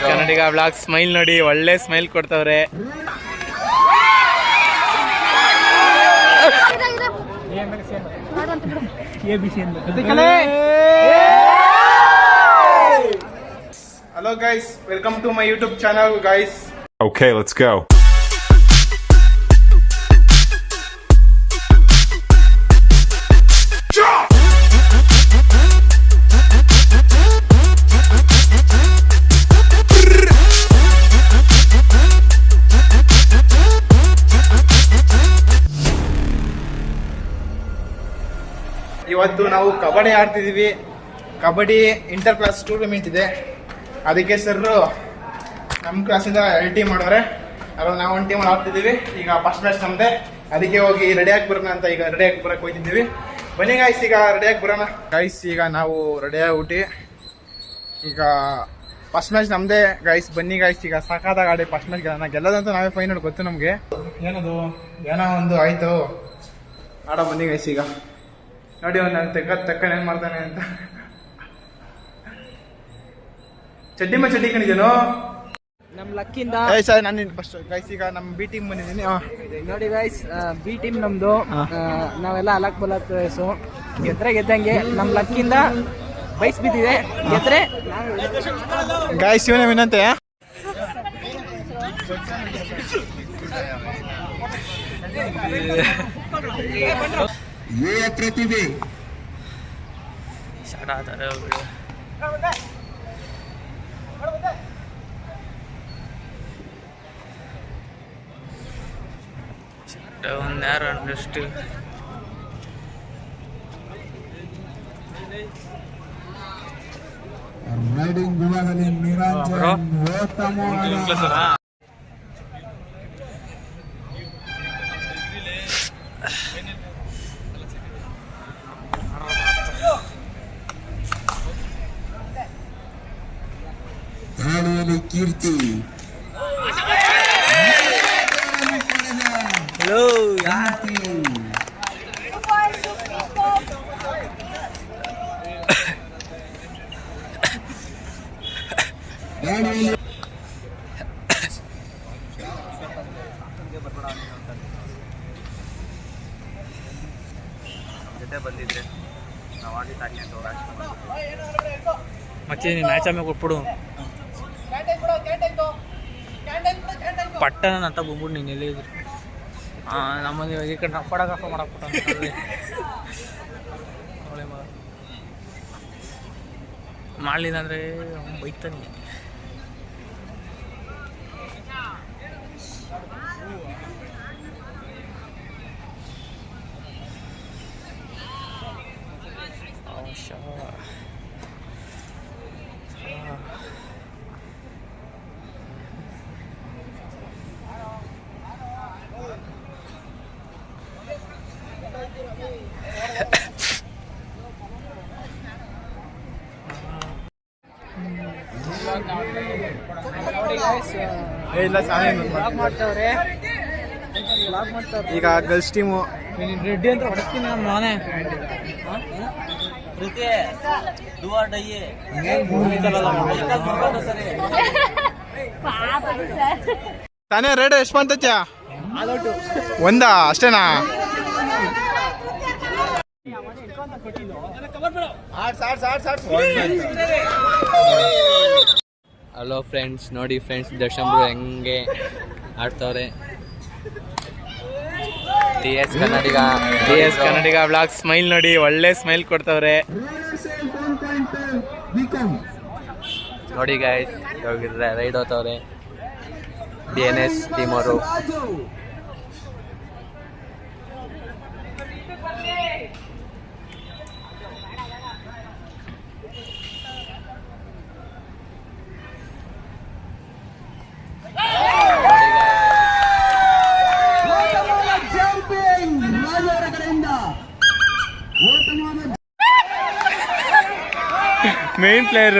ಕನ್ನಡಿಗ blog smile ನೋಡಿ, ಒಳ್ಳೆ smile ಕೊಡ್ತವ್ರೆ. Hello guys, welcome to my YouTube channel guys. Okay, let's go. ಇವತ್ತು ನಾವು ಕಬಡ್ಡಿ ಆಡ್ತಿದೀವಿ. ಕಬಡ್ಡಿ ಇಂಟರ್ ಕ್ಲಾಸ್ ಟೂರ್ನಮೆಂಟ್ ಇದೆ. ಅದಕ್ಕೆ ಸರ್ ನಮ್ಮ ಕ್ಲಾಸಿಂದ ಟೀಮ್ ಮಾಡೋರೆ. ಅದ್ರಲ್ಲಿ ನಾವು ಒಂದು ಟೀಮ್ ಆಡ್ತಿದ್ದೀವಿ. ಈಗ ಫಸ್ಟ್ ಮ್ಯಾಚ್ ನಮ್ದೆ. ಅದಕ್ಕೆ ಹೋಗಿ ರೆಡಿ ಆಗಿ ಬರೋಣ ಅಂತ ಈಗ ರೆಡಿ ಆಗಿ ಬರಕ್ಕೆ ಹೋಗ್ತಿದ್ದೀವಿ. ಬನ್ನಿ ಗಾಯ್ಸ್, ಈಗ ರೆಡಿ ಆಗಿ ಬರೋಣ. ಗಾಯ್ಸ್, ಈಗ ನಾವು ರೆಡಿ ಆಗ್ಬಿಟ್ಟು ಈಗ ಫಸ್ಟ್ ಮ್ಯಾಚ್ ನಮ್ದೇ ಗಾಯ್ಸ್. ಬನ್ನಿ ಗಾಯ್ಸ್, ಈಗ ಸಾಕಾದಾಗ ಆಡಿ ಫಸ್ಟ್ ಮ್ಯಾಚ್ ಗೆಲ್ಲೋದಂತೂ ನಾವೇ ಫೈನಲ್ ಗೊತ್ತು ನಮಗೆ. ಏನದು ಏನೋ ಒಂದು ಆಯ್ತು, ಆಡೋ ಬನ್ನಿ ಗಾಯ್ಸ್. ಈಗ ನೋಡಿ ಅವ್ನು ನಾನು ತಕ್ಕ ಏನ್ ಮಾಡ್ತಾನೆ ಅಂತ. ಚಡ್ಡಿ ಕಣಿದೇನು ನಮ್ ಲಕ್ಕಿಂದ ಸರ್. ನಾನು ಫಸ್ಟ್ ಗೈಸ್ ಈಗ ನಮ್ಮ ಬಿ ಟೀಮ್ ಬಂದಿದ್ದೀನಿ. ನೋಡಿ ಗೈಸ್, ಬಿ ಟೀಮ್ ನಮ್ದು. ನಾವೆಲ್ಲ ಅಲಕ್ ಬಲಕ್ ರೇಸು. ಗೆದ್ರೆ ಗೆದ್ದಂಗೆ ನಮ್ ಲಕ್ಕಿಂದ ಬೈಸ್ ಬಿದ್ದಿದೆ. ಗೆದ್ರೆ ಗೈಸ್ ಇವನೇ ವಿನಂತೆ. ಪ್ರತಿಭೆ ಯಾರು ಅಷ್ಟು ರೈಡಿಂಗ್ ವಿಭಾಗದಲ್ಲಿ ನಿರಂಜನ್ ದಾಳಿಯಲ್ಲಿ ಕೀರ್ತಿ. ಹಲೋ ಜೊತೆ ಬಂದಿದ್ರೆ ನಾವು ಆಡಿ ತಾನೆ ಮತ್ತೆ ನೀನು ಮ್ಯಾಚ್ ಆಮೇಲೆ ಕೊಟ್ಬಿಡು. ಪಟ್ಟಣ ಅಂತ ಬಂದ್ಬಿಟ್ಟು ನೀನು ಎಲ್ಲಿ ಇದ್ರು ನಮ್ಮಲ್ಲಿ ಈ ಕಡೆ ನಾವು ಫೋಟೋಗ್ರಾಫರ್ ಮಾಡಕ್ಬಿಟ್ಟು ಮಾಡಲಿಲ್ಲ ಅಂದರೆ ಬೈತಾನೆ. ಈಗ ಗರ್ಲ್ಸ್ ಟೀಮು ರೆಡ್ಡಿ ಅಂತ ಹೊಡ್ತೀನಿ ನಾನೇ. ತಾನೇ ರೇಟ್ ಎಷ್ಟು ಬಂತಚ್ಚ? ಒಂದಾ ಅಷ್ಟೇನಾ? ಹಲೋ ಫ್ರೆಂಡ್ಸ್, ನೋಡಿ ಫ್ರೆಂಡ್ಸ್ ದರ್ಶನ್ರು ಹೆಂಗೆ ಆಡ್ತವ್ರೆ. ಟಿ ಎಸ್ ಕನ್ನಡಿಗ ಬ್ಲಾಗ್ ಸ್ಮೈಲ್ ನೋಡಿ, ಒಳ್ಳೆ ಸ್ಮೈಲ್ ಕೊಡ್ತವ್ರೆ. ನೋಡಿ ಗಾಯ್ಸ್, ರೈಡ್ ಹೋಗ್ತವ್ರೆ DNS ಟೀಮ್ ಅವರು. ಮೇನ್ ಪ್ಲೇಯರ್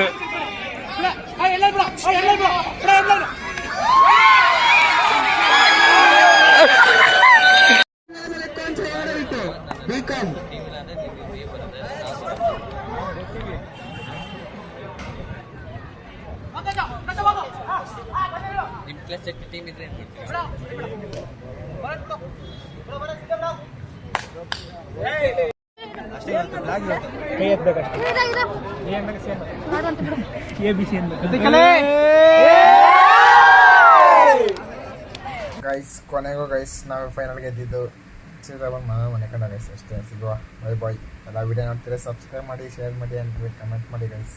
ಟೀಮ್ ಇದ್ರೆ ಕೈ ಎತ್ತಬೇಕಷ್ಟೇ ಗೈಸ್ ಕೊನೆಗೂ ಗೈಸ್ ನಾವು ಫೈನಲ್ ಗೆದ್ದಿದ್ದು ಸೀದಾ ಬಂದು ಮನೆ ಕಂಡ ಗೈಸ್ ಅಷ್ಟೇ ಸಿಗುವ ಬೈ ಬಾಯ್ ಎಲ್ಲ ವಿಡಿಯೋ ನೋಡ್ತೀರಾ ಸಬ್ಸ್ಕ್ರೈಬ್ ಮಾಡಿ ಶೇರ್ ಮಾಡಿ ಅಂತ ಕಮೆಂಟ್ ಮಾಡಿ ಗೈಸ್